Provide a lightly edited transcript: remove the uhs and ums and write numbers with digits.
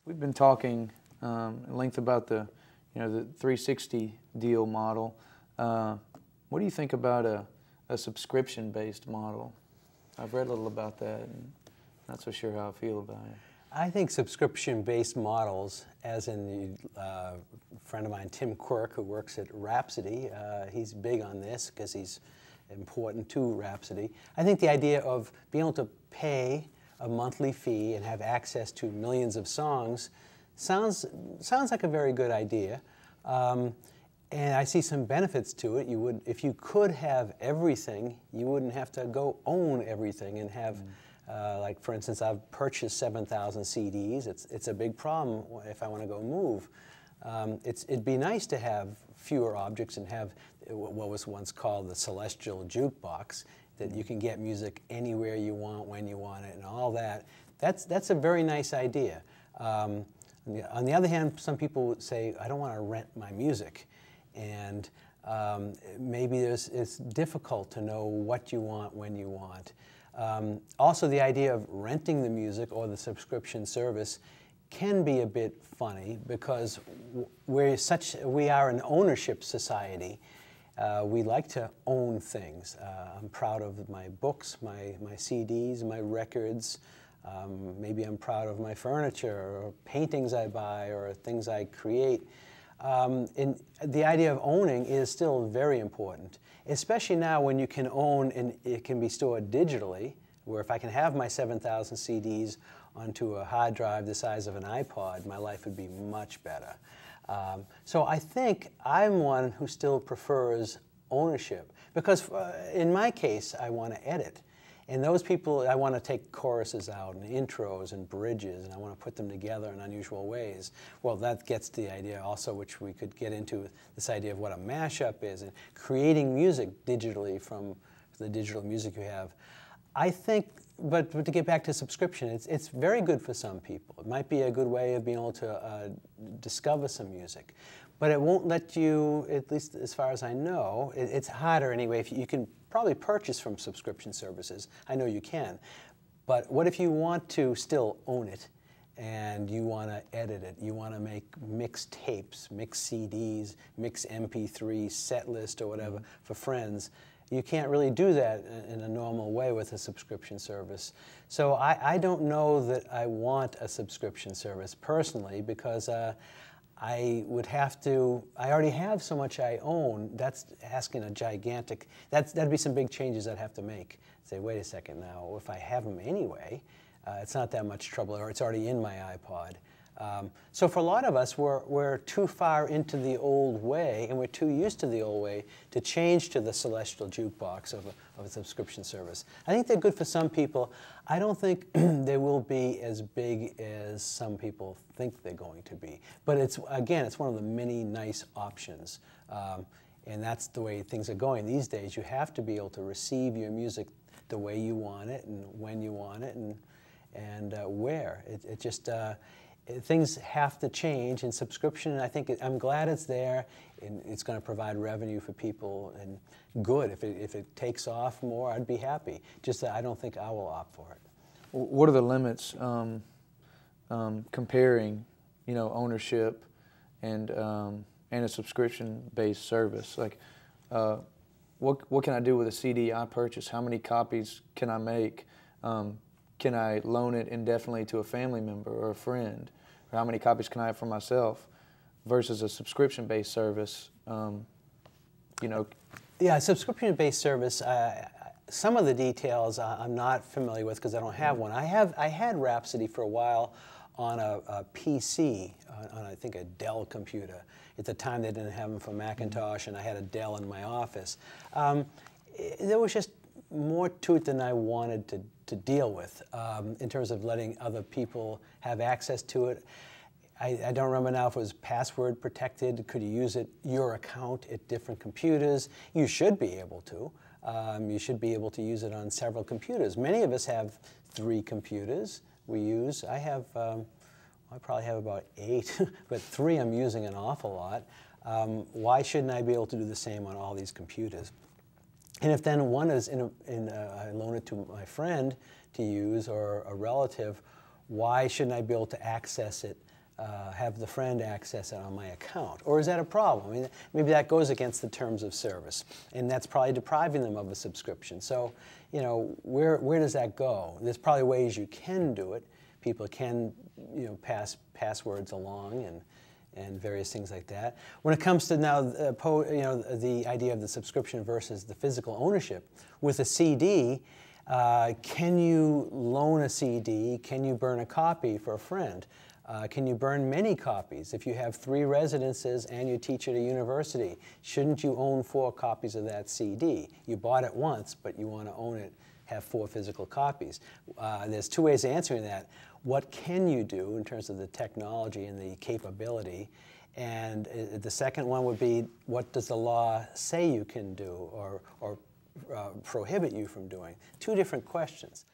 We've been talking at length about the 360 deal model. What do you think about a subscription-based model? I've read a little about that, and not so sure how I feel about it. I think subscription-based models, as in a friend of mine, Tim Quirk, who works at Rhapsody, he's big on this because he's important to Rhapsody. I think the idea of being able to pay a monthly fee and have access to millions of songs sounds like a very good idea. And I see some benefits to it. If you could have everything, you wouldn't have to go own everything and have, like for instance, I've purchased 7,000 CDs. It's a big problem if I want to go move. It'd be nice to have fewer objects and have what was once called the celestial jukebox, that you can get music anywhere you want, when you want it, and all that. That's a very nice idea. On the other hand, some people would say, I don't want to rent my music. And maybe it's difficult to know what you want, when you want. Also, the idea of renting the music or the subscription service can be a bit funny because we are an ownership society. We like to own things. I'm proud of my books, my CDs, my records. Maybe I'm proud of my furniture or paintings I buy or things I create. And the idea of owning is still very important, especially now when you can own and it can be stored digitally, where if I can have my 7,000 CDs onto a hard drive the size of an iPod, my life would be much better. So I think I'm one who still prefers ownership because in my case, I want to edit. And those people, I want to take choruses out and intros and bridges, and I want to put them together in unusual ways. Well, that gets to the idea also, which we could get into, this idea of what a mashup is and creating music digitally from the digital music you have. I think, but to get back to subscription, it's very good for some people. It might be a good way of being able to discover some music. But it won't let you, at least as far as I know, it's harder anyway. If you can probably purchase from subscription services. I know you can. But what if you want to still own it and you want to edit it? You want to make mix tapes, mix CDs, mix MP3, set list or whatever for friends. You can't really do that in a normal way with a subscription service. So I don't know that I want a subscription service personally because I would have to, I already have so much I own, that's asking a gigantic, that'd be some big changes I'd have to make. Say, wait a second now, if I have them anyway, it's not that much trouble, or it's already in my iPod. So for a lot of us, we're too far into the old way, and we're too used to the old way to change to the celestial jukebox of a subscription service. I think they're good for some people. I don't think they will be as big as some people think they're going to be. But again, it's one of the many nice options. And that's the way things are going these days. You have to be able to receive your music the way you want it and when you want it and where. Things have to change, and subscription, I think, I'm glad it's there, and it's going to provide revenue for people, and good. If it takes off more, I'd be happy. Just that I don't think I will opt for it. What are the limits comparing, ownership and a subscription-based service? Like, what can I do with a CD I purchase? How many copies can I make? Can I loan it indefinitely to a family member or a friend? Or how many copies can I have for myself versus a subscription-based service? Yeah, subscription-based service, some of the details I'm not familiar with because I don't have one. I had Rhapsody for a while on a PC, on I think a Dell computer. At the time they didn't have them for Macintosh, and I had a Dell in my office. There was just more to it than I wanted to deal with in terms of letting other people have access to it. I don't remember now if it was password protected. Could you use your account at different computers? You should be able to. You should be able to use it on several computers. Many of us have 3 computers we use. I probably have about 8, but 3 I'm using an awful lot. Why shouldn't I be able to do the same on all these computers? And if then one is I loan it to my friend to use or a relative, why shouldn't I be able to access it, have the friend access it on my account? Or is that a problem? I mean, maybe that goes against the terms of service, and that's probably depriving them of a subscription. So, you know, where does that go? There's probably ways you can do it. People can, you know, pass passwords along and various things like that. When it comes to now, you know, the idea of the subscription versus the physical ownership, with a CD, can you loan a CD? Can you burn a copy for a friend? Can you burn many copies? If you have 3 residences and you teach at a university, shouldn't you own 4 copies of that CD? You bought it once, but you want to own it, have 4 physical copies. There's 2 ways of answering that. What can you do in terms of the technology and the capability? And the second one would be, what does the law say you can do or prohibit you from doing? 2 different questions.